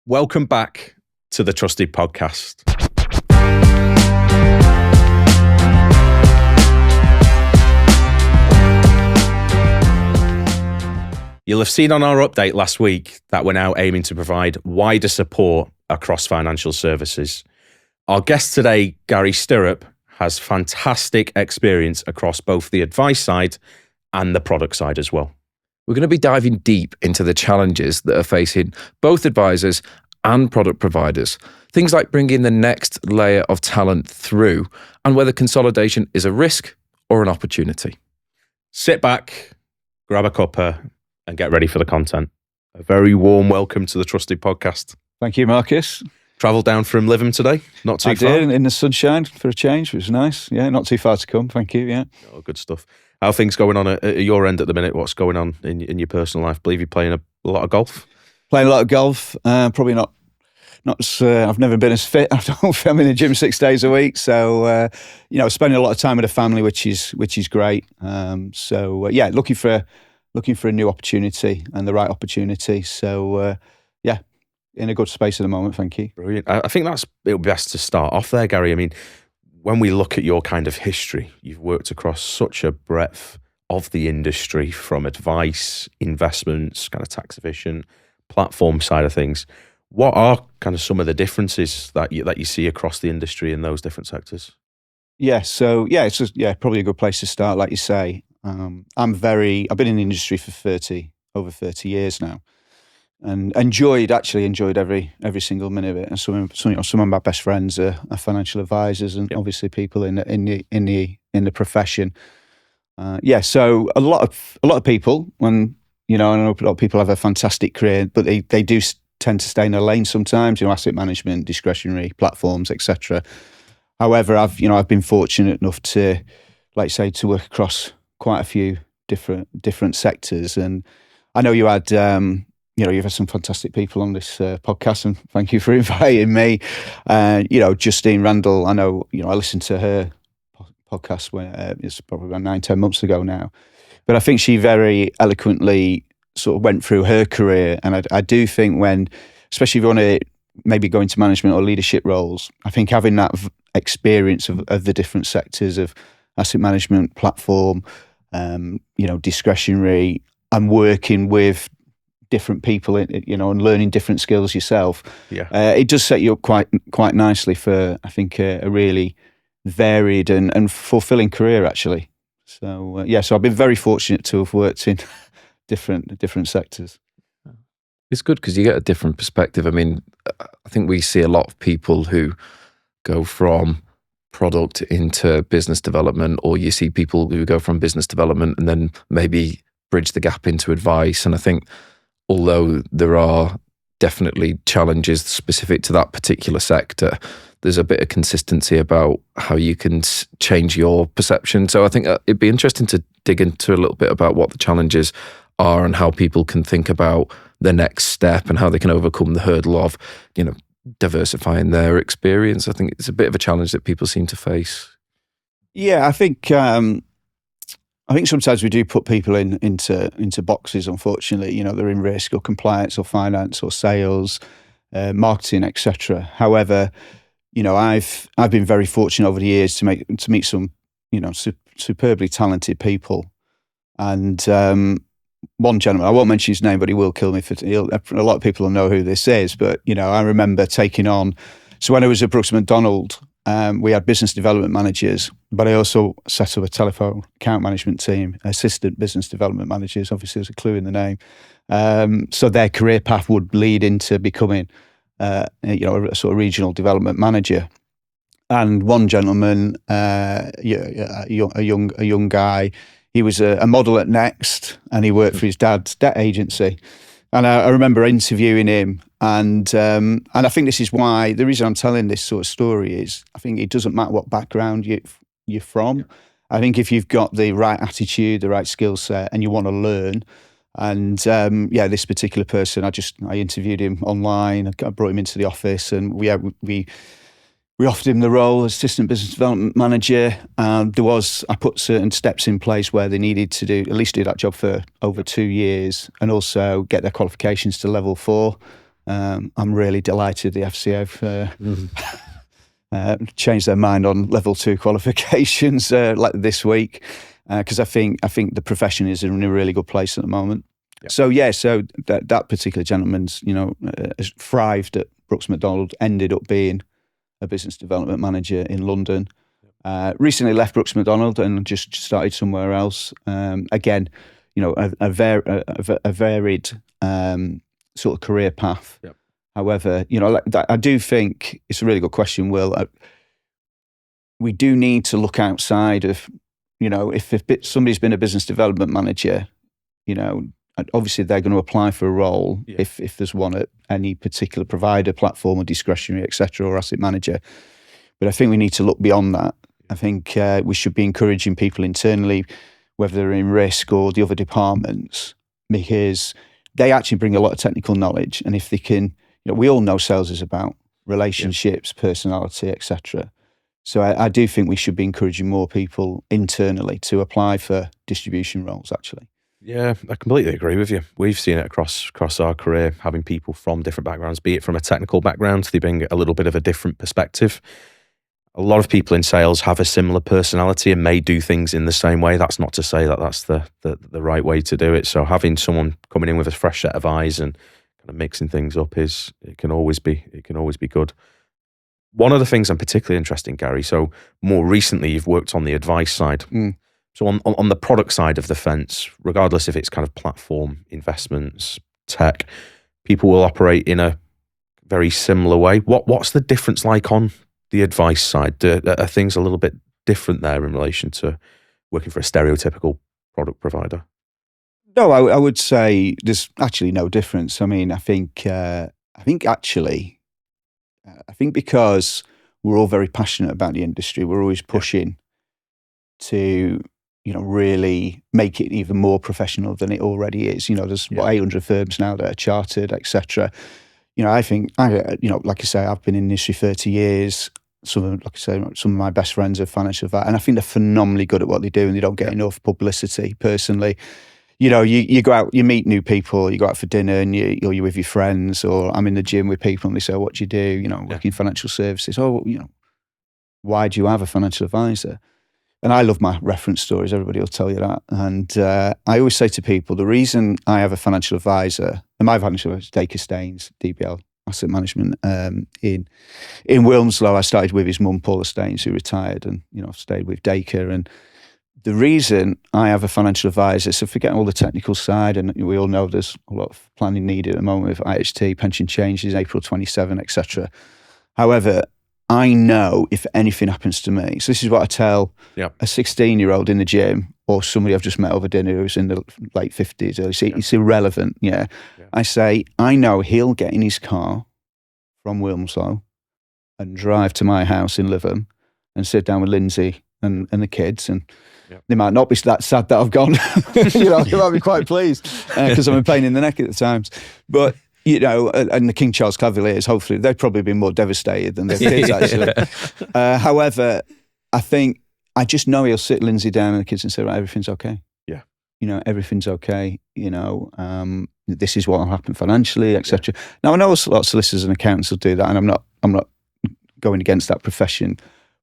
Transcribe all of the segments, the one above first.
Welcome back to the Trusted Podcast. You'll have seen on our update last week that we're now aiming to provide wider support across financial services. Our guest today, Gary Stirrup, has fantastic experience across both the advice side and the product side as well. We're going to be diving deep into the challenges that are facing both advisors and product providers. Things like bringing the next layer of talent through and whether consolidation is a risk or an opportunity. Sit back, grab a cuppa, and get ready for the content. A very warm welcome to the Trusted Podcast. Thank you, Marcus. Travelled down from Lytham today, not too far. I did, in the sunshine for a change, which was nice. Yeah, not too far to come, thank you, yeah. Oh, good stuff. How are things going on at your end at the minute? What's going on in your personal life? I believe you're playing a lot of golf? Playing a lot of golf, probably not I've never been as fit. I'm in the gym 6 days a week, so spending a lot of time with the family, which is great. Looking for a new opportunity and the right opportunity. So in a good space at the moment. Thank you. Brilliant. I think it would be best to start off there, Gary. I mean, when we look at your kind of history, you've worked across such a breadth of the industry, from advice, investments, kind of tax efficient, platform side of things. What are kind of some of the differences that you see across the industry in those different sectors? It's probably a good place to start. Like you say, I've been in the industry for over 30 years now, and enjoyed every single minute of it. And some of my best friends are financial advisors, and obviously people in the profession. So a lot of people, when I know a lot of people have a fantastic career, but they do tend to stay in a lane sometimes, asset management, discretionary platforms, etc. However, I've been fortunate enough to, like say, to work across quite a few different sectors. And I know you had, you've had some fantastic people on this podcast, and thank you for inviting me. Justine Randall, I know, I listened to her podcast when it's probably around 9-10 months ago now, but I think she very eloquently sort of went through her career. And I do think especially if you want to maybe go into management or leadership roles, I think having that experience of the different sectors of asset management, platform, discretionary, and working with different people, and learning different skills yourself. Yeah, it does set you up quite nicely for, I think, a really varied and fulfilling career, actually. So so I've been very fortunate to have worked in different sectors. It's good because you get a different perspective. I mean, I think we see a lot of people who go from product into business development, or you see people who go from business development and then maybe bridge the gap into advice. And I think although there are definitely challenges specific to that particular sector, there's a bit of consistency about how you can change your perception. So I think it'd be interesting to dig into a little bit about what the challenges are and how people can think about the next step and how they can overcome the hurdle of, diversifying their experience. I think it's a bit of a challenge that people seem to face. Yeah, I think sometimes we do put people into boxes, unfortunately. They're in risk or compliance or finance or sales, marketing, etc. However, I've been very fortunate over the years to meet some, superbly talented people. And one gentleman, I won't mention his name, but he will kill me a lot of people will know who this is. But I remember taking on. So when I was at Brooks Macdonald, we had business development managers, but I also set up a telephone account management team, assistant business development managers. Obviously, there's a clue in the name. So their career path would lead into becoming, a sort of regional development manager. And one gentleman, a young guy, he was a model at Next, and he worked for his dad's debt agency. And I remember interviewing him, and I think this is why, the reason I'm telling this sort of story is, I think it doesn't matter what background you're from. Yeah. I think if you've got the right attitude, the right skill set, and you want to learn, and this particular person, I interviewed him online, I brought him into the office, and we offered him the role as assistant business development manager. I put certain steps in place where they needed to at least do that job for over 2 years, and also get their qualifications to level 4. I'm really delighted the FCA have changed their mind on level 2 qualifications like this week, because I think the profession is in a really good place at the moment. Yep. So that particular gentleman's has thrived at Brooks Macdonald, ended up being a business development manager in London. Recently left Brooks Macdonald and just started somewhere else. Again, a varied sort of career path. Yep. However, I do think it's a really good question, Will. We do need to look outside of, if somebody's been a business development manager, obviously they're going to apply for a role if there's one at any particular provider, platform or discretionary, etc., or asset manager. But I think we need to look beyond that. I think we should be encouraging people internally, whether they're in risk or the other departments, because they actually bring a lot of technical knowledge. And if they can, we all know sales is about relationships, personality, etc. So I do think we should be encouraging more people internally to apply for distribution roles, actually. Yeah, I completely agree with you. We've seen it across our career, having people from different backgrounds, be it from a technical background, they bring a little bit of a different perspective. A lot of people in sales have a similar personality and may do things in the same way. That's not to say that that's the right way to do it. So having someone coming in with a fresh set of eyes and kind of mixing things up it can always be good. One of the things I'm particularly interested in, Gary, so more recently you've worked on the advice side. So on the product side of the fence, regardless if it's kind of platform, investments, tech, people will operate in a very similar way. What's the difference like on the advice side? Are things a little bit different there in relation to working for a stereotypical product provider? No, I would say there's actually no difference. I mean, I think because we're all very passionate about the industry, we're always pushing to, really make it even more professional than it already is. There's 800 firms now that are chartered, etc. I think, like I say, I've been in the industry 30 years. Some of my best friends are financial advisors, and I think they're phenomenally good at what they do, and they don't get enough publicity. Personally, you go out, you meet new people, you go out for dinner, and you're with your friends, or I'm in the gym with people, and they say, "Oh, what do you do?" Working in financial services. Oh, why do you have a financial advisor? And I love my reference stories. Everybody will tell you that. And I always say to people, the reason I have a financial advisor, and my financial advisor is Dacre Staines, DBL Asset Management in Wilmslow. I started with his mum, Paula Staines, who retired, and I've stayed with Dacre. And the reason I have a financial advisor, so forget all the technical side, and we all know there's a lot of planning needed at the moment with IHT, pension changes, April 27, etc. However, I know if anything happens to me, so this is what I tell a 16-year-old in the gym or somebody I've just met over dinner who's in the late 50s, it's irrelevant, I say, I know he'll get in his car from Wilmslow and drive to my house in Lytham and sit down with Lindsay and the kids, and they might not be that sad that I've gone. They might be quite pleased because I'm a pain in the neck at the times. But, and the King Charles Cavaliers, hopefully, they've probably been more devastated than their kids, actually. However, I think, I just know he'll sit Lindsay down and the kids and say, right, everything's okay. Yeah. Everything's okay. This is what will happen financially, etc. Now, I know a lot of solicitors and accountants will do that, and I'm not going against that profession.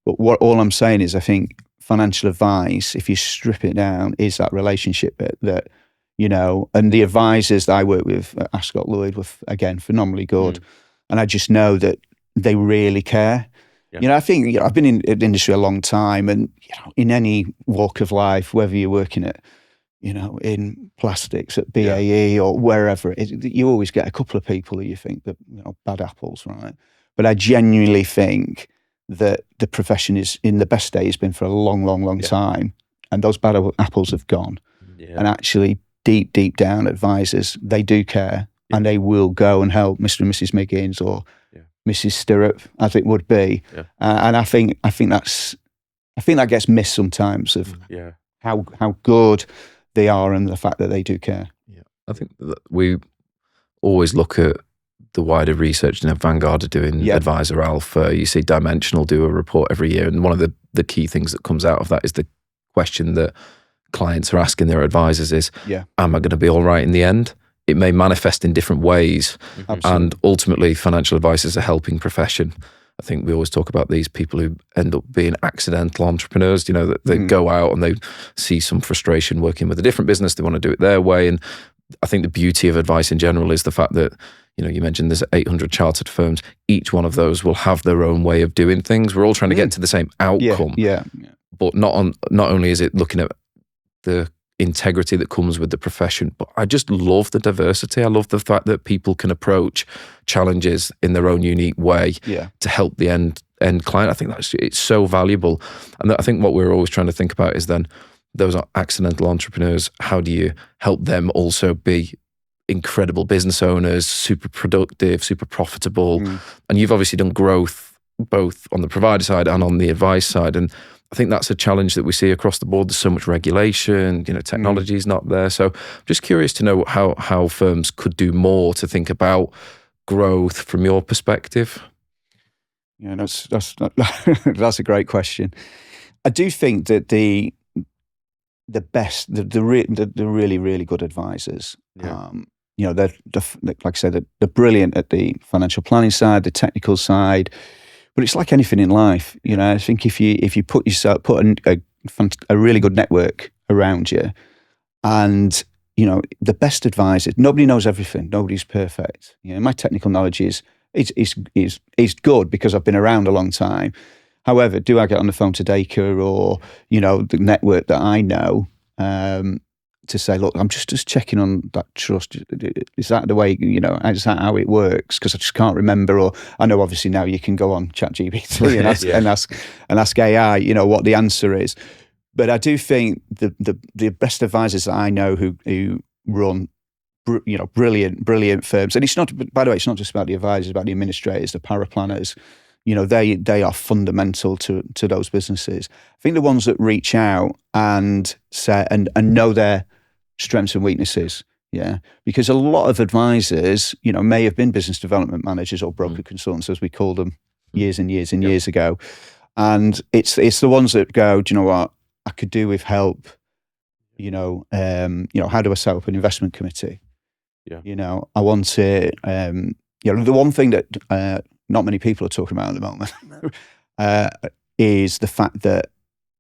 But all I'm saying is, I think financial advice, if you strip it down, is that relationship bit that, and the advisors that I work with at Ascot Lloyd were, again, phenomenally good. And I just know that they really care. I think, I've been in the industry a long time, and, in any walk of life, whether you're working at, in plastics at BAE or wherever it is, you always get a couple of people who you think that, bad apples, right? But I genuinely think that the profession is in the best state it's been for a long time, and those bad apples have gone. And actually, deep down, advisors, they do care, and they will go and help Mr. and Mrs. Miggins or Mrs. Stirrup, as it would be. And I think that gets missed sometimes of how good they are and the fact that they do care. I think that we always look at the wider research. Vanguard are doing Advisor Alpha. You see Dimensional do a report every year, and one of the key things that comes out of that is the question that clients are asking their advisors is, am I going to be all right in the end? it may manifest in different ways. Absolutely. And ultimately, financial advice is a helping profession. I think we always talk about these people who end up being accidental entrepreneurs, that they go out and they see some frustration working with a different business. They want to do it their way. And I think the beauty of advice in general is the fact that, you mentioned there's 800 chartered firms. Each one of those will have their own way of doing things. We're all trying to get to the same outcome. Yeah. But not only is it looking at the integrity that comes with the profession, but I just love the diversity. I love the fact that people can approach challenges in their own unique way to help the end client. I think it's so valuable. And I think what we're always trying to think about is then those are accidental entrepreneurs. How do you help them also be incredible business owners, super productive, super profitable? And you've obviously done growth both on the provider side and on the advice side. And I think that's a challenge that we see across the board. There's so much regulation, technology is not there. So I'm just curious to know how firms could do more to think about growth from your perspective. Yeah, that's that's a great question. I do think that the best, the really, really good advisors, they're like I said, they're brilliant at the financial planning side, the technical side. But it's like anything in life, I think if you put a really good network around you, and the best advisors, nobody knows everything, nobody's perfect. My technical knowledge is good because I've been around a long time. However, do I get on the phone to Dacre or the network that I know to say, look, I'm just checking on that trust. Is that the way, is that how it works? Because I just can't remember. Or I know obviously now you can go on ChatGPT and ask AI, what the answer is. But I do think the best advisors that I know who run, brilliant firms. And it's not, by the way, it's not just about the advisors, it's about the administrators, the paraplanners. They are fundamental to those businesses. I think the ones that reach out and say and know their strengths and weaknesses, because a lot of advisors, may have been business development managers or broker consultants, as we called them years and years and years ago, and it's the ones that go, do you know what, I could do with help. How do I set up an investment committee? I want to, the one thing that not many people are talking about at the moment is the fact that,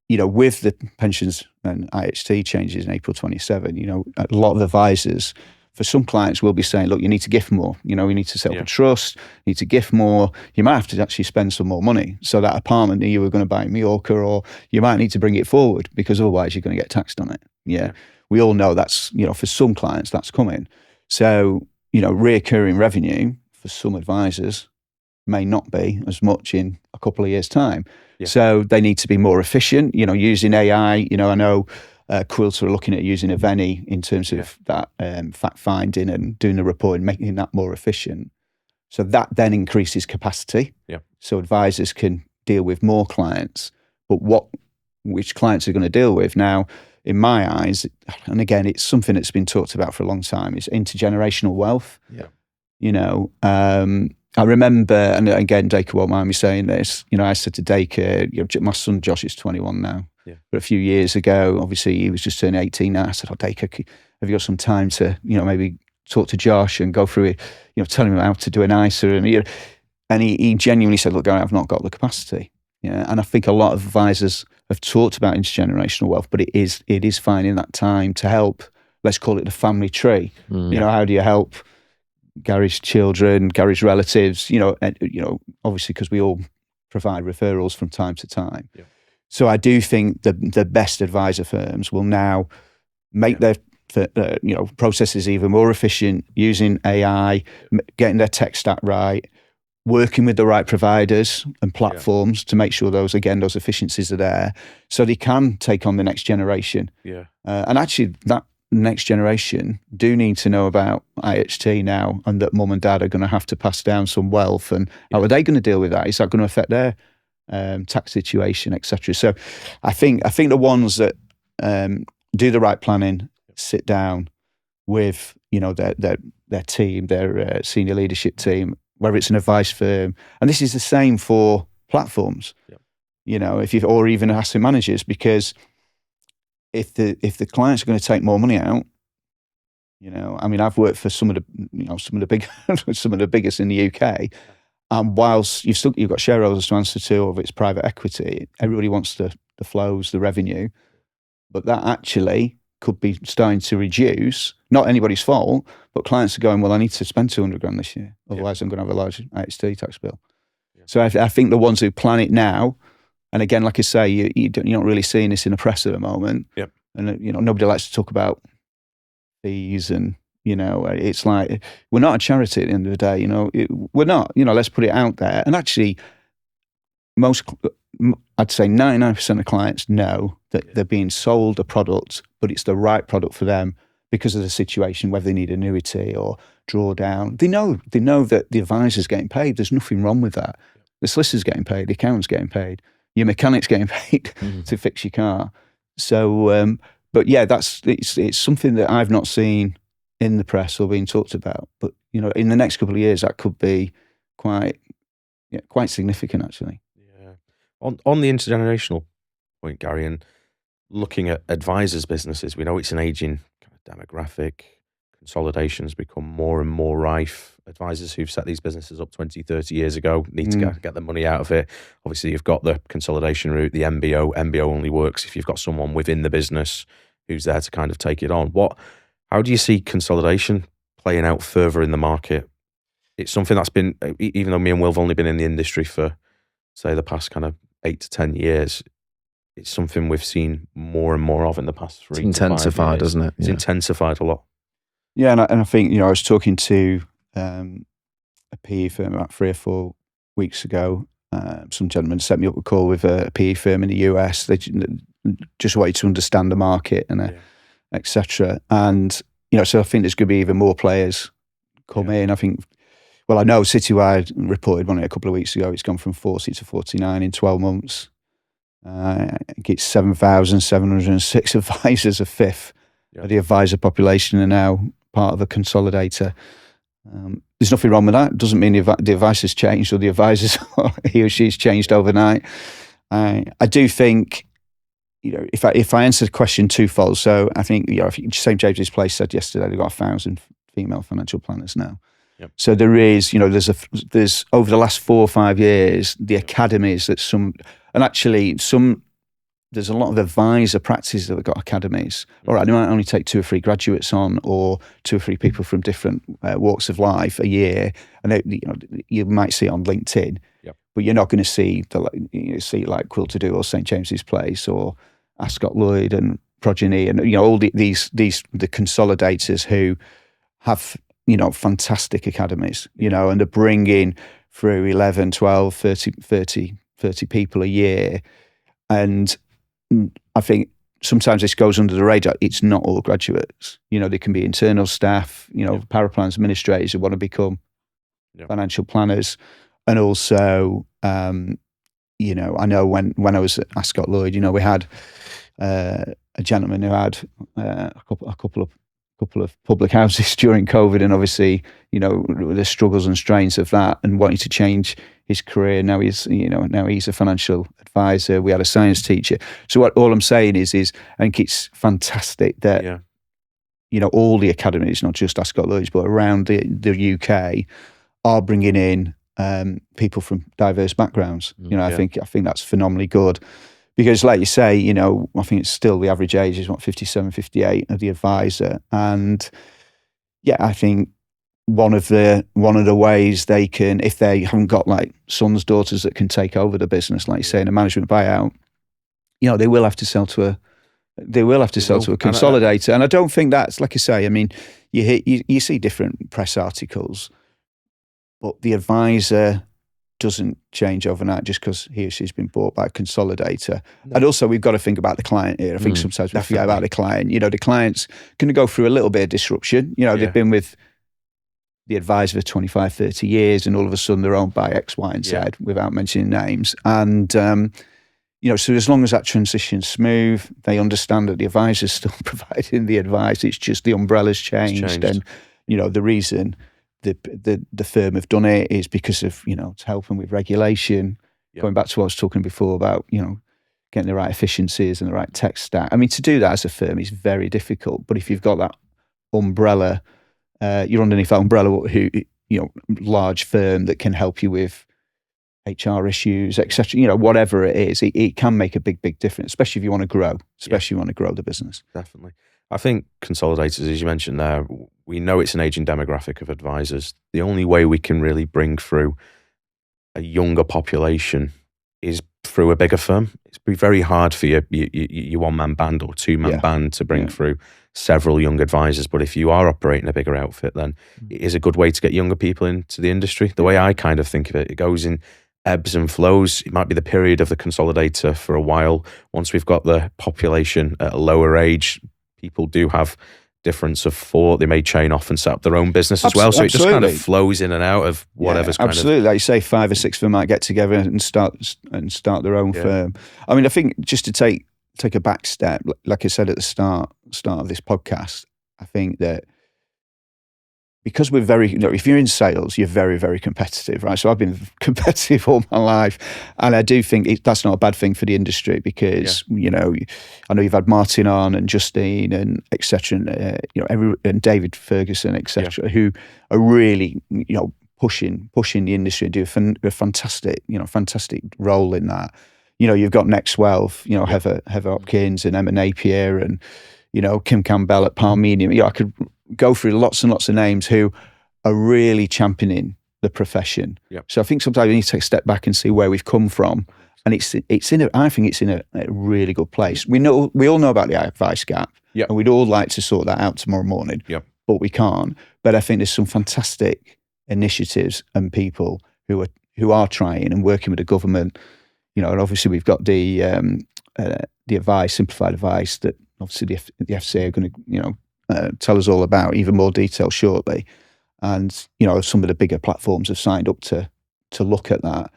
with the pensions and IHT changes in April 27, a lot of advisors, for some clients, will be saying, look, you need to gift more. We need to set up a trust, you need to gift more. You might have to actually spend some more money. So that apartment that you were going to buy in Mallorca, or you might need to bring it forward because otherwise you're going to get taxed on it. We all know that's, for some clients, that's coming. So, reoccurring revenue for some advisors may not be as much in a couple of years' time. So they need to be more efficient, using AI. I know Quilter are looking at using Aveni in terms of that fact finding and doing the reporting, making that more efficient. So that then increases capacity. So advisors can deal with more clients. But which clients are going to deal with now, in my eyes, and again, it's something that's been talked about for a long time, is intergenerational wealth. I remember, and again, Dacre won't mind me saying this, I said to Dacre, my son Josh is 21 now, but a few years ago, obviously he was just turning 18 now. I said, Dacre, have you got some time to, maybe talk to Josh and go through it, tell him how to do an ISA, and he genuinely said, look, Gary, I've not got the capacity. And I think a lot of advisors have talked about intergenerational wealth, but it is finding that time to help, let's call it the family tree. How do you help Gary's children, Gary's relatives, obviously because we all provide referrals from time to time. So I do think the best advisor firms will now make their processes even more efficient, using AI, getting their tech stack right, working with the right providers and platforms to make sure those efficiencies are there, so they can take on the next generation. And actually, that next generation do need to know about IHT now, and that mum and dad are going to have to pass down some wealth, and how are they going to deal with that? Is that going to affect their tax situation, etc.? So I think the ones that do the right planning, sit down with their team, their senior leadership team, whether it's an advice firm, and this is the same for platforms, or even asset managers, because if the clients are going to take more money out, I mean, I've worked for some of the big, some of the biggest in the UK. And whilst you've got shareholders to answer to, of its private equity, everybody wants the flows, the revenue, but that actually could be starting to reduce. Not anybody's fault, but clients are going, well, I need to spend 200 grand this year, otherwise I'm going to have a large IHT tax bill. Yeah. So I think the ones who plan it now, and again, like I say, you're not really seeing this in the press at the moment. Yep. And nobody likes to talk about fees, and it's like, we're not a charity at the end of the day. We're not. Let's put it out there. And actually, I'd say 99% of clients know that they're being sold a product, but it's the right product for them because of the situation, whether they need annuity or drawdown. They know that the advisor's getting paid. There's nothing wrong with that. The solicitor's getting paid, the accountant's getting paid, your mechanic's getting paid to fix your car. So, but yeah, it's something that I've not seen in the press or being talked about. But in the next couple of years, that could be quite significant, actually. Yeah. On the intergenerational point, Gary, and looking at advisors' businesses, we know it's an aging kind of demographic. Consolidations become more and more rife. Advisors who've set these businesses up 20, 30 years ago need to get the money out of it. Obviously, you've got the consolidation route, the MBO. MBO only works if you've got someone within the business who's there to kind of take it on. How do you see consolidation playing out further in the market? It's something that's been, even though me and Will have only been in the industry for, say, the past kind of 8 to 10 years, it's something we've seen more and more of in the past 3 to 5 years. It's intensified, isn't it? It's intensified a lot. Yeah, and I think, I was talking to a PE firm about 3 or 4 weeks ago. Some gentleman set me up a call with a PE firm in the US. They just wanted to understand the market and etc. And, so I think there's going to be even more players come in. I think, I know Citywide reported on it a couple of weeks ago. It's gone from 40 to 49 in 12 months. I think it's 7,706 advisors, a fifth of the advisor population are now part of a consolidator. There's nothing wrong with that. It doesn't mean the advice has changed or the advisors, he or she's changed overnight. I do think, if I answer the question twofold, so I think, St. James's Place said yesterday they've got 1,000 female financial planners now. Yep. So there is, there's over the last 4 or 5 years, the academies that there's a lot of advisor practices that have got academies. All right, they might only take 2 or 3 graduates on, or 2 or 3 people from different walks of life a year, and you might see it on LinkedIn. Yep. But you're not going to see like Quilter Do or St. James's Place or Ascot Lloyd and Progeny, and all the consolidators who have fantastic academies, and they're bringing through 11, 12, 30 people a year. And I think sometimes this goes under the radar. It's not all graduates. They can be internal staff, paraplans administrators who want to become financial planners. And also, I know when I was at Ascot Lloyd, we had a gentleman who had a couple of public houses during COVID, and obviously, the struggles and strains of that, and wanting to change his career. Now he's a financial advisor. We had a science teacher. So all I'm saying is I think it's fantastic that all the academies, not just Ascot Lloyd's, but around the UK, are bringing in people from diverse backgrounds. I think that's phenomenally good. Because like you say, I think it's still the average age is 57, 58 of the advisor. And I think one of the ways they can, if they haven't got like sons, daughters that can take over the business, like you say, in a management buyout, they will have to sell to a consolidator. And I don't think that's, like I say, I mean, you see different press articles, but the advisor doesn't change overnight just because he or she's been bought by a consolidator. No. And also, we've got to think about the client here. I think sometimes we forget about the client. The client's going to go through a little bit of disruption. They've been with the advisor for 25, 30 years, and all of a sudden they're owned by X, Y, and Z without mentioning names. And, so as long as that transition's smooth, they understand that the advisor's still providing the advice. It's just the umbrella's changed. And, the reason the firm have done it is because of, it's helping with regulation. Yep. Going back to what I was talking before about, getting the right efficiencies and the right tech stack. I mean, to do that as a firm is very difficult. But if you've got that umbrella. You're underneath that umbrella, large firm that can help you with HR issues, etc. Whatever it is, it can make a big difference, especially if you want to grow. Especially if you want to grow the business. Definitely. I think consolidators, as you mentioned there, we know it's an aging demographic of advisors. The only way we can really bring through a younger population is through a bigger firm. It's be very hard for your one-man band or two-man band to bring through several young advisors. But if you are operating a bigger outfit, then it is a good way to get younger people into the industry. The way I kind of think of it, it goes in ebbs and flows. It might be the period of the consolidator for a while. Once we've got the population at a lower age, people do have difference of thought. They may chain off and set up their own business as well. So it just kind of flows in and out of whatever's kind of... Absolutely. Like you say, 5 or 6 of them might get together and start their own firm. I mean, I think just to take a back step, like I said at the start of this podcast, I think that because we're very, if you're in sales, you're very, very competitive, right? So I've been competitive all my life. And I do think that's not a bad thing for the industry because, I know you've had Martin on and Justine and et cetera, and David Ferguson, et cetera, who are really, pushing the industry and do a fantastic role in that. You've got Next Wealth, Heather Hopkins and Emma Napier and, Kim Campbell at Parmenium. I could go through lots and lots of names who are really championing the profession. Yep. So I think sometimes we need to take a step back and see where we've come from. And I think it's in a really good place. We all know about the advice gap, and we'd all like to sort that out tomorrow morning, but we can't. But I think there's some fantastic initiatives and people who are trying and working with the government. And obviously we've got the advice, simplified advice that obviously the FCA are going to, tell us all about, even more detail shortly. And, some of the bigger platforms have signed up to look at that.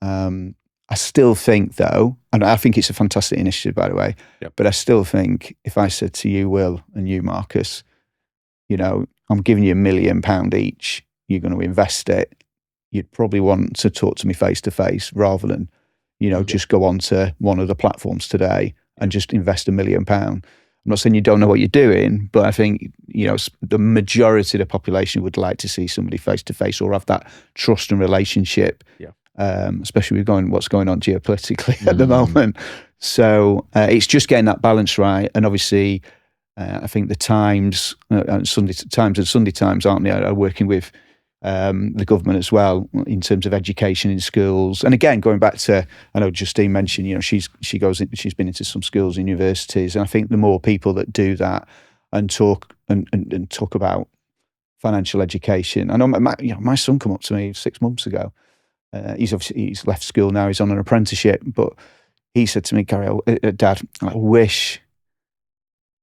I still think though, and I think it's a fantastic initiative, by the way, but I still think if I said to you, Will, and you, Marcus, I'm giving you £1 million each, you're going to invest it, you'd probably want to talk to me face to face rather than, just go on to one of the platforms today and just invest £1 million. I'm not saying you don't know what you're doing, but I think, the majority of the population would like to see somebody face to face or have that trust and relationship, especially with what's going on geopolitically at the moment. So it's just getting that balance right. And obviously, I think the Times and Sunday Times, aren't they, are working with the government as well in terms of education in schools. And again, going back to, I know Justine mentioned, she's been into some schools and universities, and I think the more people that do that and talk and talk about financial education. I know my son come up to me 6 months ago. He's left school now. He's on an apprenticeship, but he said to me, "Gary, Dad, I wish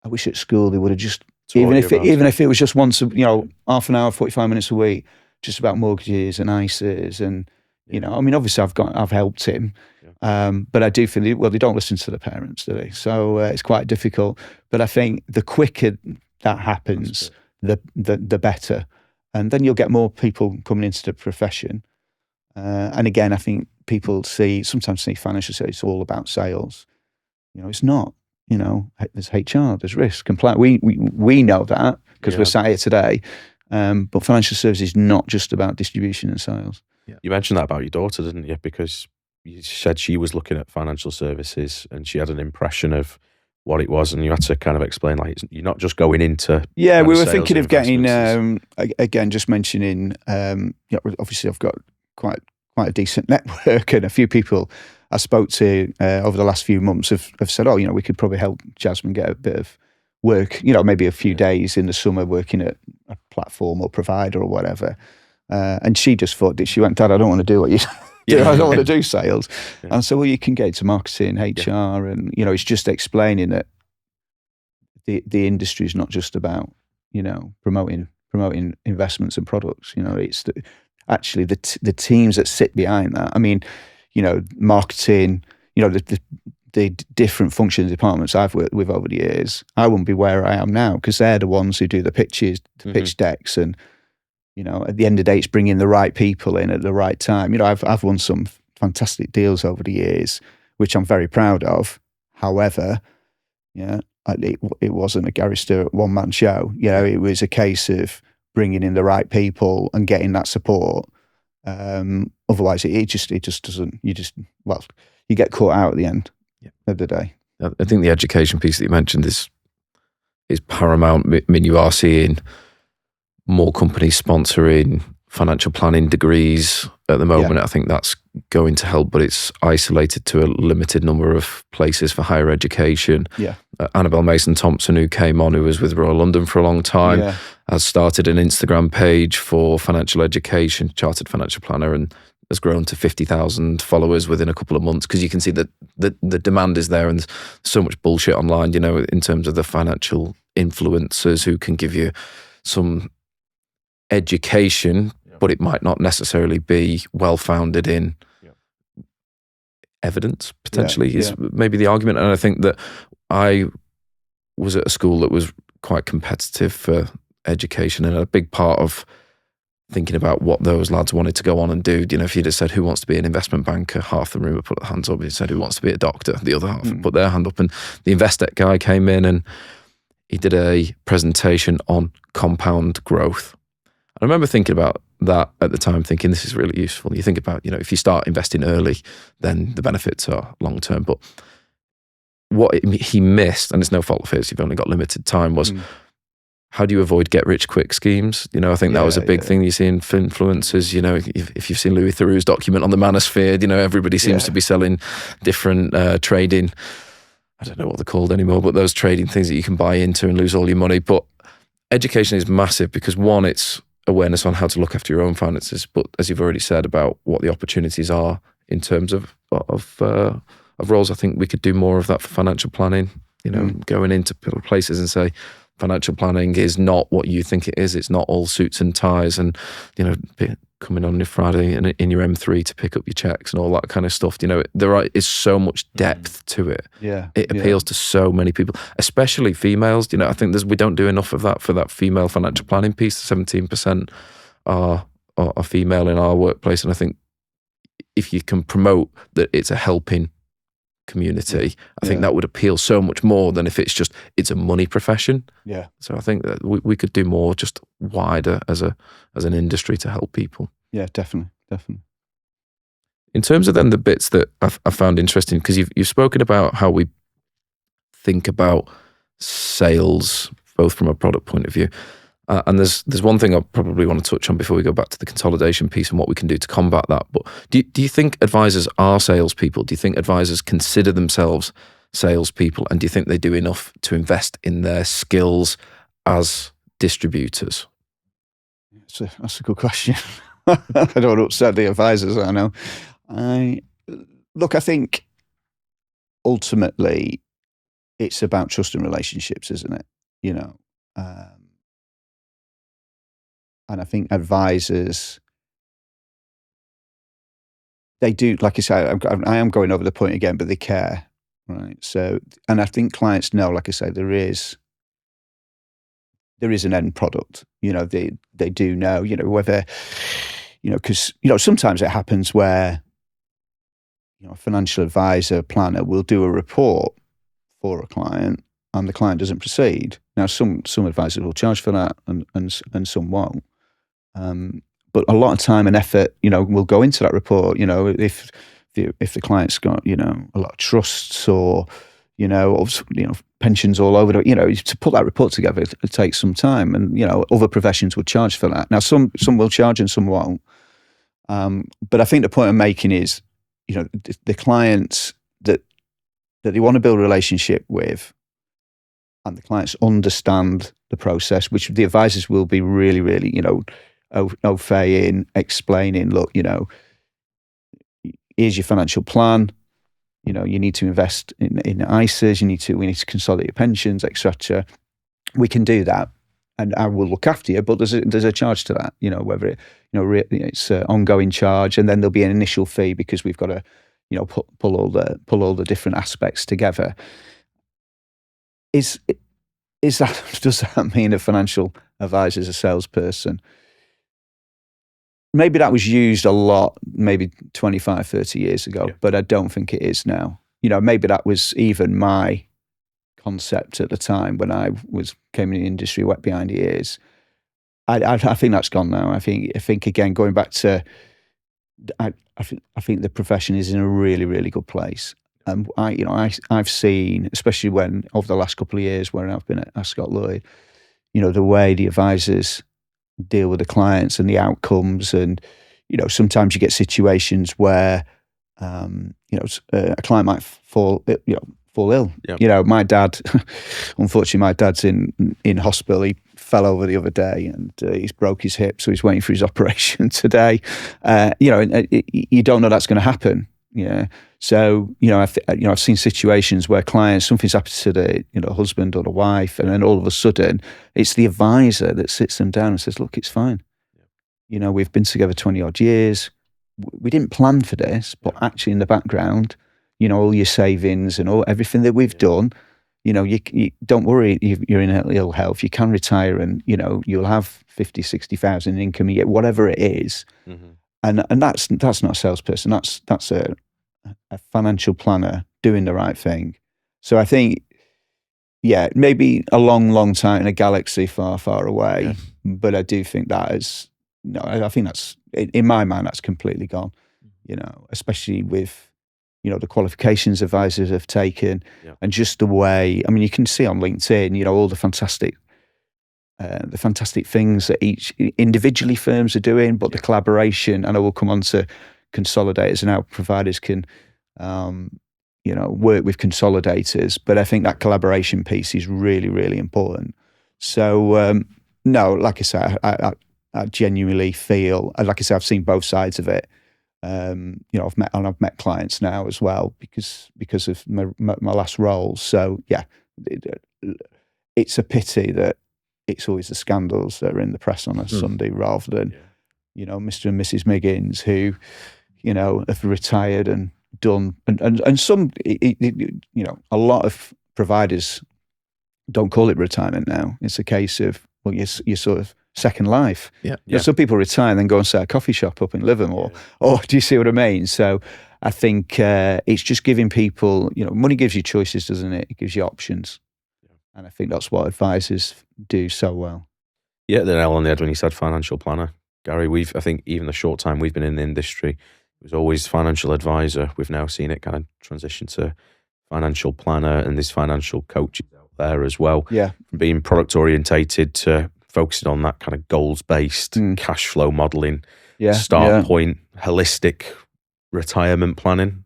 at school they would have just." Even if it was just once, half an hour, 45 minutes a week, just about mortgages and ISAs, and obviously I've helped him, but I do feel they don't listen to the parents, do they? So it's quite difficult. But I think the quicker that happens, the better, and then you'll get more people coming into the profession. And again, I think people sometimes see financial services it's all about sales. It's not. There's HR, there's risk, compliance. We know that because we're sat here today. But financial services is not just about distribution and sales. Yeah. You mentioned that about your daughter, didn't you? Because you said she was looking at financial services and she had an impression of what it was, and you had to kind of explain, like, you're not just going into... Yeah, we were thinking of getting, again, just mentioning, obviously I've got quite a decent network, and a few people I spoke to over the last few months have said, we could probably help Jasmine get a bit of work, maybe a few days in the summer working at a platform or provider or whatever. And she just thought, she went, "Dad, I don't want to do what you do. I don't want to do sales." Yeah. And so, well, you can get into marketing, HR, and, it's just explaining that the industry is not just about, promoting investments and products. It's actually the teams that sit behind that. I mean, marketing, the different functions departments I've worked with over the years, I wouldn't be where I am now because they're the ones who do the pitches, the pitch decks, and at the end of the day, it's bringing the right people in at the right time. I've won some fantastic deals over the years, which I'm very proud of. However, a it wasn't a Gary Stirrup one-man show. It was a case of bringing in the right people and getting that support. Otherwise, it just doesn't. You get caught out at the end of the day. I think the education piece that you mentioned is paramount. I mean, you are seeing more companies sponsoring financial planning degrees at the moment. Yeah. I think that's going to help, but it's isolated to a limited number of places for higher education. Yeah. Annabelle Mason-Thompson, who came on, who was with Royal London for a long time, has started an Instagram page for financial education, chartered financial planner, and has grown to 50,000 followers within a couple of months, because you can see that the demand is there, and there's so much bullshit online, in terms of the financial influencers who can give you some education, but it might not necessarily be well-founded in evidence, potentially, is maybe the argument. And I think that I was at a school that was quite competitive for education, and a big part of thinking about what those lads wanted to go on and do, if you'd have said, who wants to be an investment banker, half the room would put their hands up. If you said, who wants to be a doctor, the other half would put their hand up. And the Investec guy came in and he did a presentation on compound growth. I remember thinking about that at the time, thinking this is really useful. You think about, if you start investing early, then the benefits are long term. But what he missed, and it's no fault of his, you've only got limited time, was how do you avoid get rich quick schemes? I think that was a big thing you see in influencers. If you've seen Louis Theroux's document on the manosphere, everybody seems to be selling different trading, I don't know what they're called anymore, but those trading things that you can buy into and lose all your money. But education is massive because, one, it's awareness on how to look after your own finances, but as you've already said about what the opportunities are in terms of roles, I think we could do more of that for financial planning. Going into places and say, financial planning is not what you think it is. It's not all suits and ties and coming on your Friday in your M3 to pick up your checks and all that kind of stuff. There is so much depth to it. It appeals to so many people, especially females. I think we don't do enough of that for that female financial planning piece. 17% are female in our workplace, and I think if you can promote that it's a helping community, I think that would appeal so much more than if it's a money profession. So I think that we could do more just wider as an industry to help people. Definitely. In terms of then the bits that I found interesting, because you've spoken about how we think about sales both from a product point of view, and there's one thing I probably want to touch on before we go back to the consolidation piece and what we can do to combat that. But do you think advisors are salespeople? Do you think advisors consider themselves salespeople? And do you think they do enough to invest in their skills as distributors? That's a good question. I don't want to upset the advisors, I know. I think ultimately it's about trust and relationships, isn't it? And I think advisors, they do, like I say, I am going over the point again, but they care, right? So, and I think clients know, like I say, there is an end product. They do know, whether, because, sometimes it happens where, a financial advisor, planner will do a report for a client and the client doesn't proceed. Now, some advisors will charge for that and some won't. But a lot of time and effort, will go into that report. If the client's got, a lot of trusts or, pensions all over, to put that report together, it takes some time, and other professions will charge for that. Now, some will charge and some won't. But I think the point I'm making is, the clients that they want to build a relationship with, and the clients understand the process, which the advisors will be really, really, au fait in explaining, look, here's your financial plan. You need to invest in ISAs. We need to consolidate your pensions, etc. We can do that, and I will look after you. But there's a charge to that. Whether it's an ongoing charge, and then there'll be an initial fee because we've got to, pull all the different aspects together. Does that mean a financial advisor is a salesperson? Maybe that was used a lot, maybe 25, 30 years ago, but I don't think it is now. Maybe that was even my concept at the time when I came in the industry, wet behind the ears. I think that's gone now. I think again, going back to, I think the profession is in a really, really good place. I've seen, especially when over the last couple of years when I've been at Ascot Lloyd, the way the advisors deal with the clients and the outcomes, and sometimes you get situations where a client might fall ill. Yep. My dad, unfortunately, my dad's in hospital. He fell over the other day and he's broke his hip, so he's waiting for his operation today. You don't know that's going to happen. Yeah. So I've seen situations where clients, something's happened to the husband or the wife, and then all of a sudden it's the advisor that sits them down and says, "Look, it's fine. We've been together 20 odd years. We didn't plan for this, but actually in the background, all your savings and everything that we've done, you don't worry, you're in ill health, you can retire, and you'll have 50, 60,000 in income a year, whatever it is." Mm-hmm. And that's not a salesperson. That's a financial planner doing the right thing. So I think, maybe a long, long time in a galaxy far, far away. Yeah. But I do think I think that's, in my mind, that's completely gone. Especially with the qualifications advisors have taken, and just the way. I mean, you can see on LinkedIn, all the fantastic things that each individually firms are doing, but the collaboration, and I will come on to consolidators and how providers can, work with consolidators. But I think that collaboration piece is really, really important. So, no, like I say, I genuinely feel, like I say, I've seen both sides of it. I've met clients now as well because of my last role. So yeah, it's a pity that it's always the scandals that are in the press on a Sunday rather than, Mr. and Mrs. Miggins who, have retired and done, and some, a lot of providers don't call it retirement now. It's a case of, well, you're sort of second life. Some people retire and then go and set a coffee shop up in Livermore. Or do you see what I mean? So I think it's just giving people, money gives you choices, doesn't it? It gives you options. And I think that's what advisors do so well. Yeah, the nail on the head when you said financial planner. Gary, I think even the short time we've been in the industry, it was always financial advisor. We've now seen it kind of transition to financial planner, and this financial coach out there as well. Yeah. From being product orientated to focusing on that kind of goals-based cash flow modeling, start point, holistic retirement planning,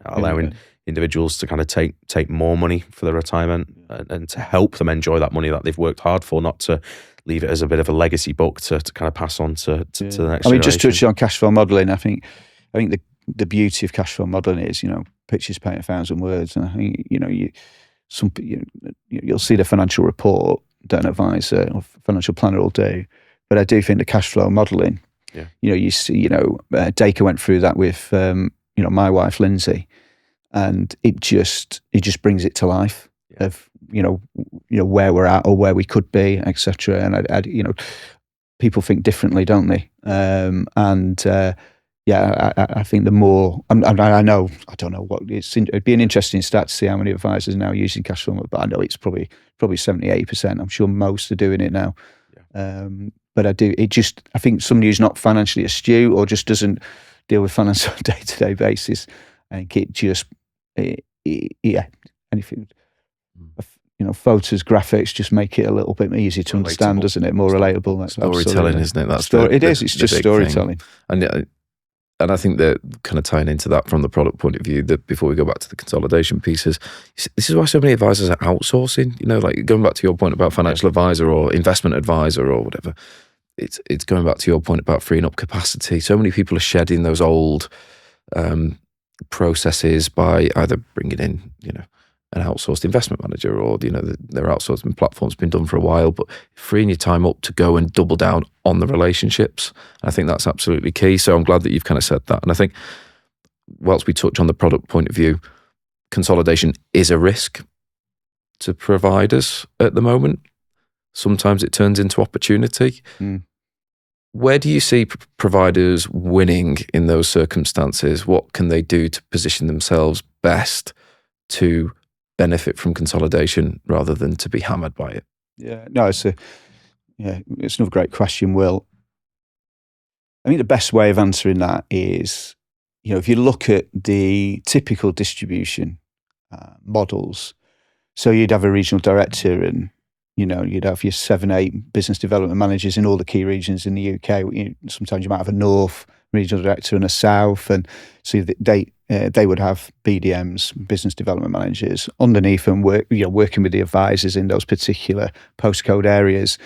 allowing individuals to kind of take more money for their retirement and to help them enjoy that money that they've worked hard for, not to leave it as a bit of a legacy book to kind of pass on to the next generation. I mean, just touching on cash flow modelling, I think the beauty of cash flow modelling is, pictures paint 1,000 words. And I think, you'll see the financial report that an advisor or financial planner will do. But I do think the cash flow modelling, you see, Dacre went through that with, my wife, Lindsay, and it just brings it to life of, where we're at or where we could be, etc. And people think differently, don't they? I think the more, I don't know what it'd be an interesting stat to see how many advisors are now using cash flow, but I know it's probably 70-80%. I'm sure most are doing it now. But I think somebody who's not financially astute or just doesn't deal with finance on a day-to-day basis, I think it just, anything, photos, graphics just make it a little bit easier to understand, doesn't it? More relatable. That's storytelling, isn't it? That's it's just storytelling. Thing. And I think that kind of tying into that from the product point of view, that before we go back to the consolidation pieces, this is why so many advisors are outsourcing, like going back to your point about financial advisor or investment advisor or whatever, it's going back to your point about freeing up capacity. So many people are shedding those old processes by either bringing in, an outsourced investment manager or, their outsourcing platform's been done for a while, but freeing your time up to go and double down on the relationships. I think that's absolutely key. So I'm glad that you've kind of said that. And I think whilst we touch on the product point of view, consolidation is a risk to providers at the moment. Sometimes it turns into opportunity. Where do you see providers winning in those circumstances? What can they do to position themselves best to benefit from consolidation rather than to be hammered by it? Yeah, no, it's another great question, Will. I think the best way of answering that is, if you look at the typical distribution models, so you'd have a regional director and, you'd have your 7-8 business development managers in all the key regions in the UK. Sometimes you might have a north regional director and a south, and so they would have BDMs, business development managers, underneath them, working with the advisors in those particular postcode areas.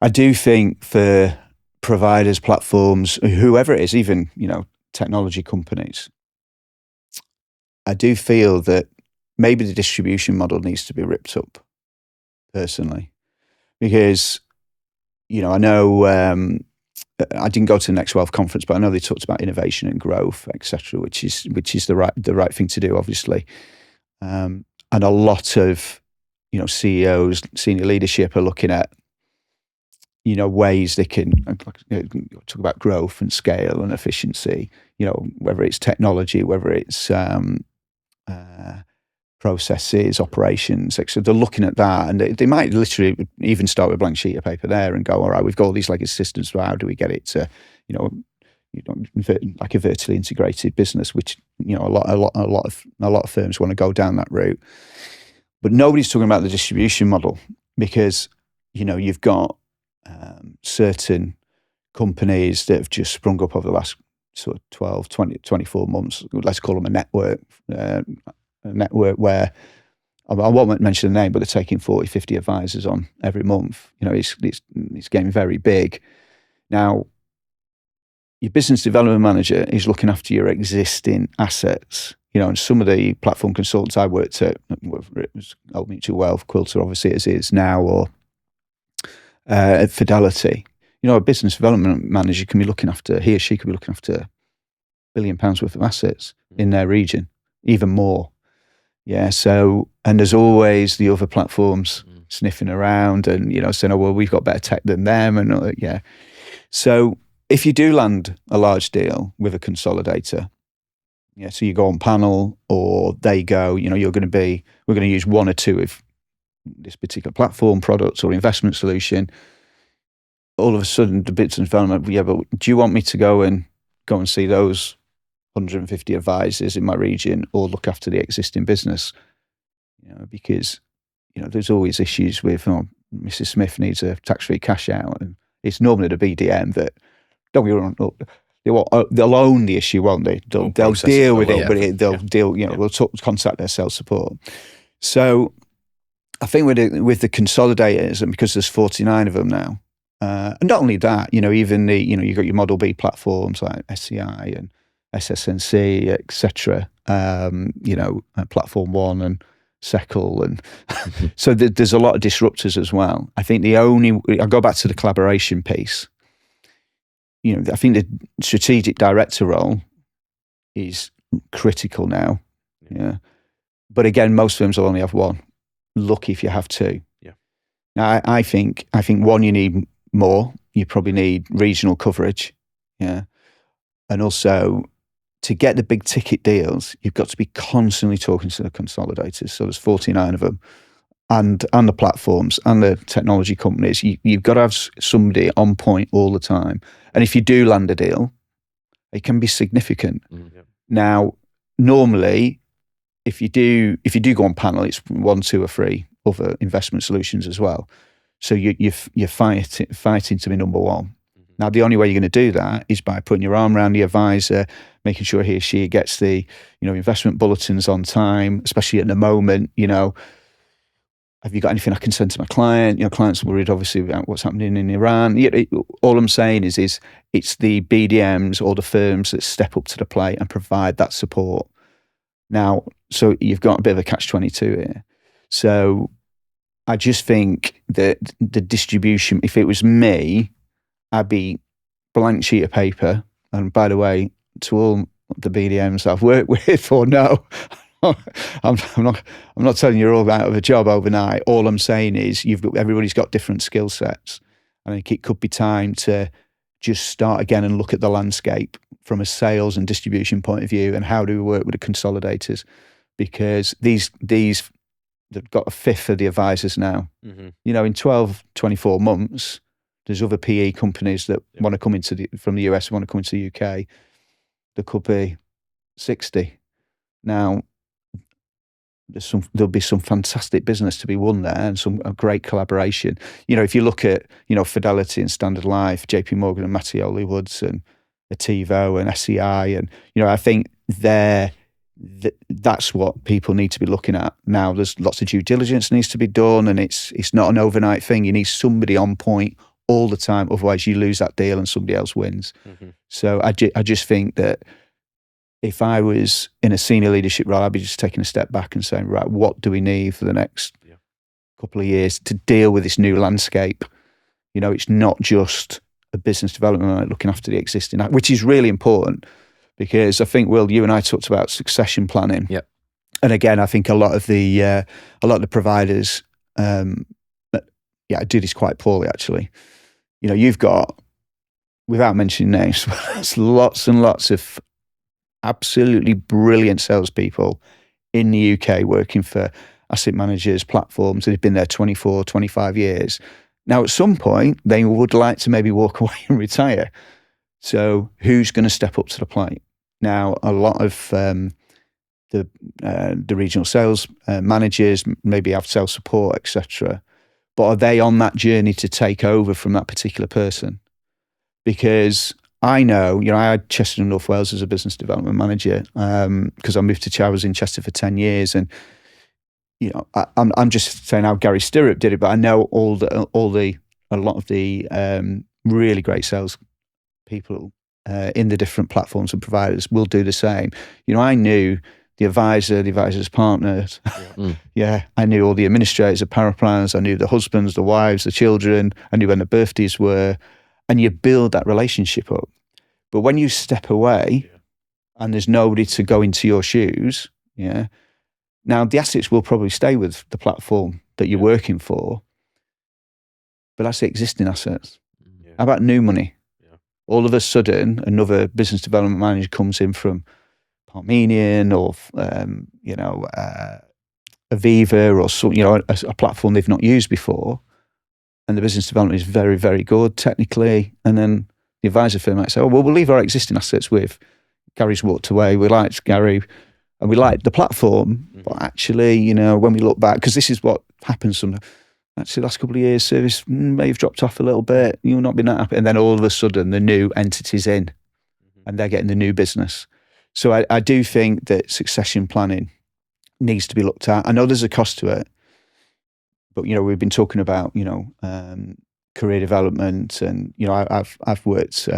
I do think for providers, platforms, whoever it is, even technology companies, I do feel that maybe the distribution model needs to be ripped up, personally, because I know I didn't go to the Next Wealth conference, but I know they talked about innovation and growth, etc., which is the right thing to do, obviously, and a lot of CEOs, senior leadership are looking at ways they can talk about growth and scale and efficiency, whether it's technology, whether it's processes, operations, etc. They're looking at that, and they might literally even start with a blank sheet of paper there and go, all right, we've got all these legacy systems, but how do we get it to, like a vertically integrated business, which, a lot of firms want to go down that route. But nobody's talking about the distribution model, because, you've got certain companies that have just sprung up over the last sort of 12, 20, 24 months. Let's call them a network where, I won't mention the name, but they're taking 40, 50 advisors on every month. It's getting very big. Now, your business development manager is looking after your existing assets. And some of the platform consultants I worked at, whether it was Old Mutual Wealth, Quilter, obviously as is now, or at Fidelity, a business development manager can be looking after, he or she could be looking after £1 billion worth of assets in their region, even more. Yeah. So, and there's always the other platforms sniffing around and, saying, oh, well, we've got better tech than them. And yeah. So if you do land a large deal with a consolidator, so you go on panel, or they go, we're going to use one or two of this particular platform, products or investment solution. All of a sudden, the business development, but do you want me to go and see those 150 advisors in my region, or look after the existing business? Because there's always issues with, Mrs. Smith needs a tax-free cash out, and it's normally the BDM that, don't get me wrong, they'll own the issue, won't they? They'll deal with it, but they'll deal. They'll contact their sales support. So I think with the consolidators, and because there's 49 of them now, and not only that, even you've got your Model B platforms like SCI and SSNC, etc. Platform One and Seckle, and so there's a lot of disruptors as well. I think I'll go back to the collaboration piece. I think the strategic director role is critical now. Yeah, but again, most firms will only have one. Lucky if you have two. Yeah. Now, I think one, you need more. You probably need regional coverage. Yeah, and also, to get the big ticket deals, you've got to be constantly talking to the consolidators. So there's 49 of them, and the platforms and the technology companies. You've got to have somebody on point all the time. And if you do land a deal, it can be significant. Mm-hmm. Now, normally, if you do go on panel, it's 1, 2, or 3 other investment solutions as well. So you're fighting to be number one. Now, the only way you're going to do that is by putting your arm around the advisor, making sure he or she gets the, investment bulletins on time, especially at the moment. Have you got anything I can send to my client? Clients are worried, obviously, about what's happening in Iran. All I'm saying is it's the BDMs or the firms that step up to the plate and provide that support. Now, so you've got a bit of a catch-22 here. So I just think that the distribution, if it was me, I'd be blank sheet of paper. And by the way, to all the BDMs I've worked with, or no, I'm not telling you you're all out of a job overnight. All I'm saying is everybody's got different skill sets. I think it could be time to just start again and look at the landscape from a sales and distribution point of view, and how do we work with the consolidators? Because these they've got a fifth of the advisors now. Mm-hmm. In 12, 24 months, there's other PE companies that want to come from the US, want to come into the UK. There could be 60. Now, there'll be some fantastic business to be won there and a great collaboration. If you look at, Fidelity and Standard Life, JP Morgan and Mattioli Woods and Ativo and SEI. And, I think that's what people need to be looking at now. There's lots of due diligence needs to be done, and it's not an overnight thing. You need somebody on point all the time. Otherwise you lose that deal and somebody else wins. Mm-hmm. So I just think that if I was in a senior leadership role, I'd be just taking a step back and saying, right, what do we need for the next couple of years to deal with this new landscape? It's not just a business development looking after the existing, which is really important, because I think, Will, you and I talked about succession planning. Yep. And again, I think a lot of the providers, do this quite poorly, actually. You've got, without mentioning names, lots and lots of absolutely brilliant salespeople in the UK working for asset managers, platforms that have been there 24, 25 years. Now, at some point, they would like to maybe walk away and retire. So who's going to step up to the plate? Now, a lot of the regional sales managers maybe have sales support, etc. But are they on that journey to take over from that particular person? Because I know, I had Chester and North Wales as a business development manager because I moved to I was in Chester for 10 years. And, I'm just saying how Gary Stirrup did it, but I know a lot of the really great sales people in the different platforms and providers will do the same. I knew the advisor, the advisor's partners. I knew all the administrators, the power planners. I knew the husbands, the wives, the children. I knew when the birthdays were. And you build that relationship up. But when you step away and there's nobody to go into your shoes, now the assets will probably stay with the platform that you're working for, but that's the existing assets. How about new money? All of a sudden, another business development manager comes in from Parmenion or, Aviva or some, a platform they've not used before. And the business development is very, very good technically. And then the advisor firm might say, we'll leave our existing assets with Gary's walked away. We liked Gary and we liked the platform. Mm-hmm. But actually, when we look back, because this is what happens actually the last couple of years, service may have dropped off a little bit. You've not been that happy. And then all of a sudden the new entity's in and they're getting the new business. So I do think that succession planning needs to be looked at. I know there's a cost to it. But we've been talking about career development, and I've worked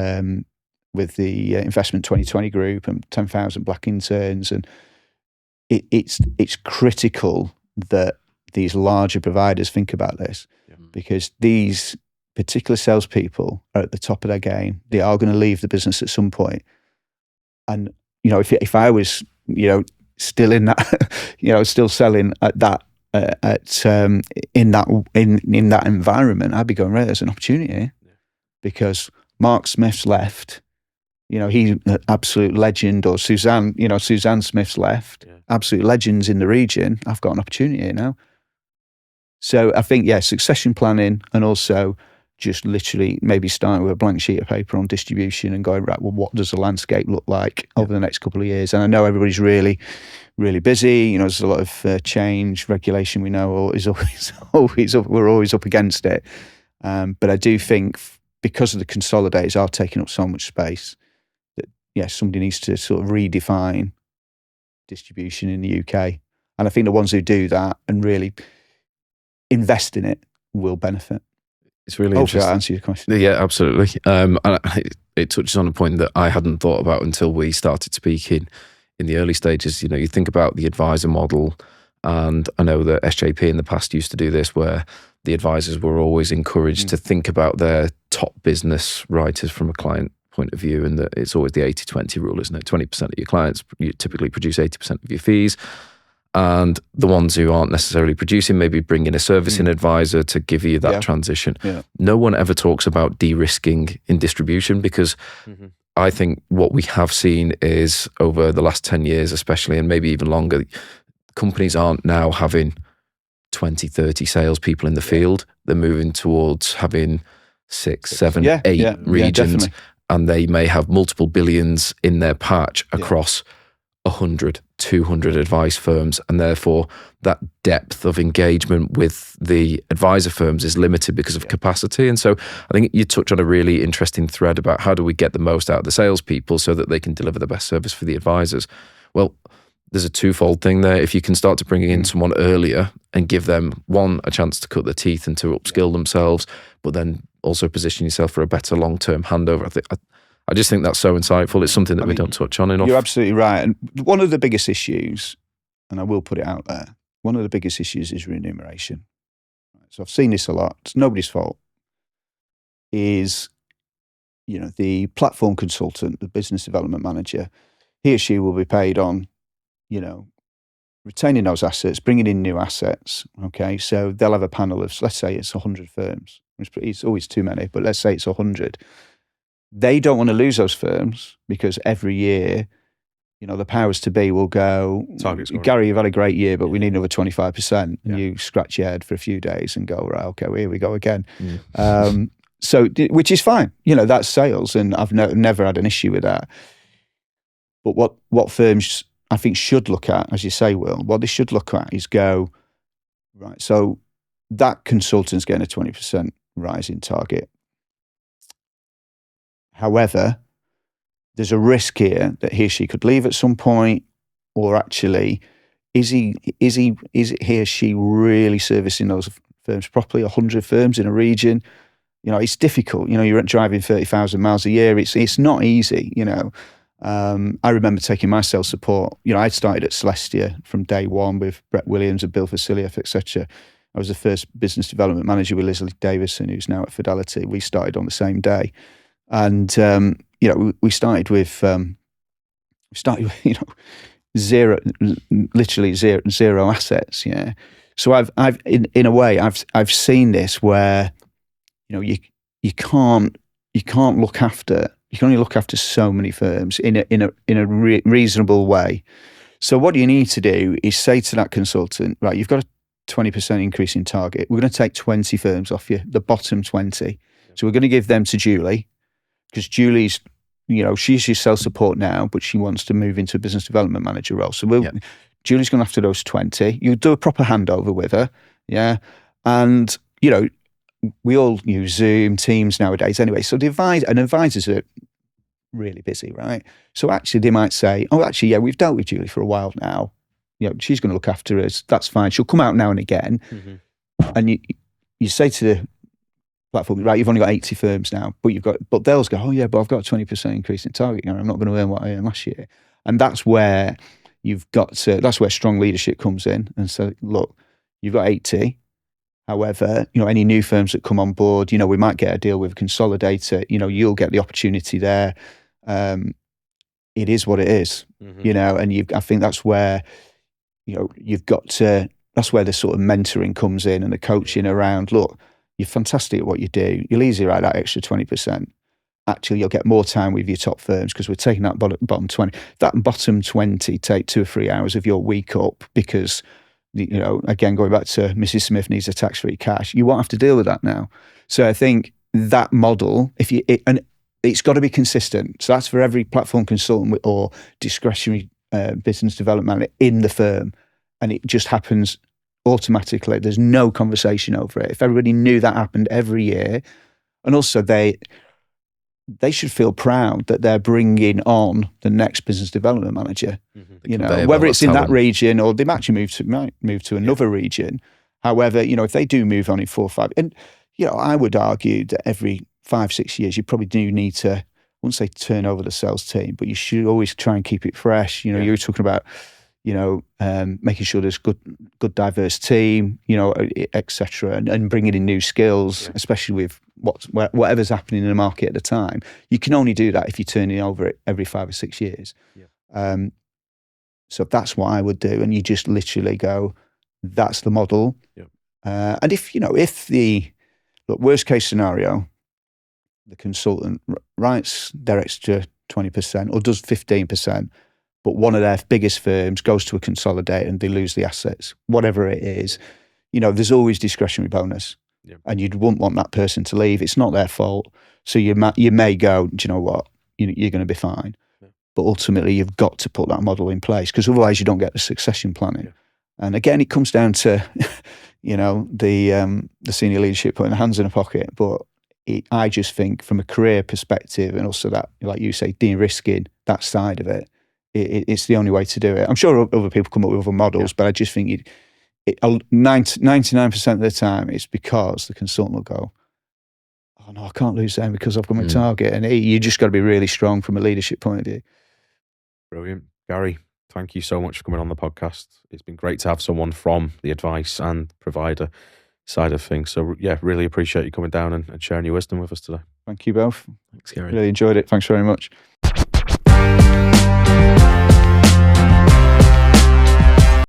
with the Investment 2020 group and 10,000 Black interns, and it's critical that these larger providers think about this because these particular salespeople are at the top of their game. They are going to leave the business at some point, and if I was still in that, still selling at that. In that environment, I'd be going, right, there's an opportunity because Mark Smith's left, he's an absolute legend, or Suzanne Smith's left, absolute legends in the region. I've got an opportunity now. So I think, succession planning, and also just literally maybe starting with a blank sheet of paper on distribution and going, right, well, what does the landscape look like over the next couple of years? And I know everybody's really, really busy. There's a lot of change, regulation. We know we're always up against it. But I do think because of the consolidators are taking up so much space that, somebody needs to sort of redefine distribution in the UK. And I think the ones who do that and really invest in it will benefit. It's really Hopefully interesting. That answers your question. Yeah, absolutely. And it touches on a point that I hadn't thought about until we started speaking in the early stages. You think about the advisor model, and I know that SJP in the past used to do this, where the advisors were always encouraged to think about their top business writers from a client point of view, and that it's always the 80-20 rule, isn't it? 20% of your clients typically produce 80% of your fees. And the ones who aren't necessarily producing, maybe bring in a servicing advisor to give you that transition. Yeah. No one ever talks about de-risking in distribution, because I think what we have seen is over the last 10 years especially, and maybe even longer, companies aren't now having 20, 30 salespeople in the field. They're moving towards having 6, 7, 8 regions, and they may have multiple billions in their patch across 100, 200 advice firms, and therefore that depth of engagement with the advisor firms is limited because of capacity. And so I think you touch on a really interesting thread about how do we get the most out of the salespeople so that they can deliver the best service for the advisors. Well, there's a twofold thing there. If you can start to bring in someone earlier and give them, one, a chance to cut their teeth and to upskill themselves, but then also position yourself for a better long-term handover. I just think that's so insightful. It's something that we don't touch on enough. You're absolutely right. And one of the biggest issues, and I will put it out there, one of the biggest issues is remuneration. So I've seen this a lot. It's nobody's fault. Is, the platform consultant, the business development manager, he or she will be paid on, retaining those assets, bringing in new assets. Okay. So they'll have a panel of, let's say it's 100 firms. It's always too many, but let's say it's 100. They don't want to lose those firms because every year, the powers to be will go, Gary, you've had a great year, but we need another 25%. And you scratch your head for a few days and go, right, okay, well, here we go again. So, which is fine. That's sales, and I've never had an issue with that. But what firms I think should look at, as you say, Will, what they should look at is go, right, so that consultant's getting a 20% rise in target. However, there's a risk here that he or she could leave at some point, or actually, is he or she really servicing those firms properly? 100 firms in a region, it's difficult. You're driving 30,000 miles a year. It's not easy. I remember taking my sales support. I started at Celestia from day one with Brett Williams and Bill Vasiliev, etc. I was the first business development manager with Leslie Davison, who's now at Fidelity. We started on the same day. And, we started with, zero, literally zero assets. Yeah. So I've in a way, I've seen this where, you can't look after, you can only look after so many firms in a reasonable way. So what you need to do is say to that consultant, right, you've got a 20% increase in target. We're going to take 20 firms off you, the bottom 20. So we're going to give them to Julie. Because Julie's, she's your sales support now, but she wants to move into a business development manager role. So Julie's going after those 20. You do a proper handover with her, and we all use Zoom, Teams nowadays anyway. So advisors are really busy, right? So actually, they might say, "Oh, actually, we've dealt with Julie for a while now. She's going to look after us. That's fine. She'll come out now and again." And you say to the platform, right, you've only got 80 firms now, but they'll go, oh yeah, but I've got a 20% increase in target. I'm not going to earn what I earned last year. And that's where that's where strong leadership comes in. And so, look, you've got 80. However, any new firms that come on board, we might get a deal with a consolidator, you'll get the opportunity there. It is what it is, and I think that's where, you've got to, that's where the sort of mentoring comes in and the coaching around, look, you're fantastic at what you do. You'll easily write that extra 20%. Actually, you'll get more time with your top firms because we're taking that bottom 20. That bottom 20 take 2 or 3 hours of your week up because, again, going back to Mrs. Smith needs a tax-free cash, you won't have to deal with that now. So I think that model, and it's got to be consistent. So that's for every platform consultant or discretionary business development in the firm. And it just happens automatically. There's no conversation over it. If everybody knew that happened every year, and also they should feel proud that they're bringing on the next business development manager. Whether it's in that region or they might move to another region. However, if they do move on in 4 or 5, and I would argue that every 5-6 years you probably do need to, I wouldn't say turn over the sales team, but you should always try and keep it fresh. You were talking about making sure there's good diverse team, etc., and bringing in new skills, especially with whatever's happening in the market at the time. You can only do that if you're turning over it every 5 or 6 years. So that's what I would do, and you just literally go, that's the model. And if the worst case scenario, the consultant writes their extra 20% or does 15%. But one of their biggest firms goes to a consolidator and they lose the assets, whatever it is, there's always discretionary bonus, and you wouldn't want that person to leave. It's not their fault. So you may go, do you know what, you're going to be fine. But ultimately, you've got to put that model in place, because otherwise you don't get the succession planning. Yeah. And again, it comes down to, the senior leadership putting their hands in a pocket. But I just think from a career perspective, and also that, like you say, de-risking that side of it, it's the only way to do it. I'm sure other people come up with other models, but I just think 99% of the time, it's because the consultant will go, oh no, I can't lose them because I've got my target. And you just got to be really strong from a leadership point of view. Brilliant. Gary, thank you so much for coming on the podcast. It's been great to have someone from the advice and provider side of things. So yeah, really appreciate you coming down and sharing your wisdom with us today. Thank you both. Thanks, Gary. Really enjoyed it. Thanks very much.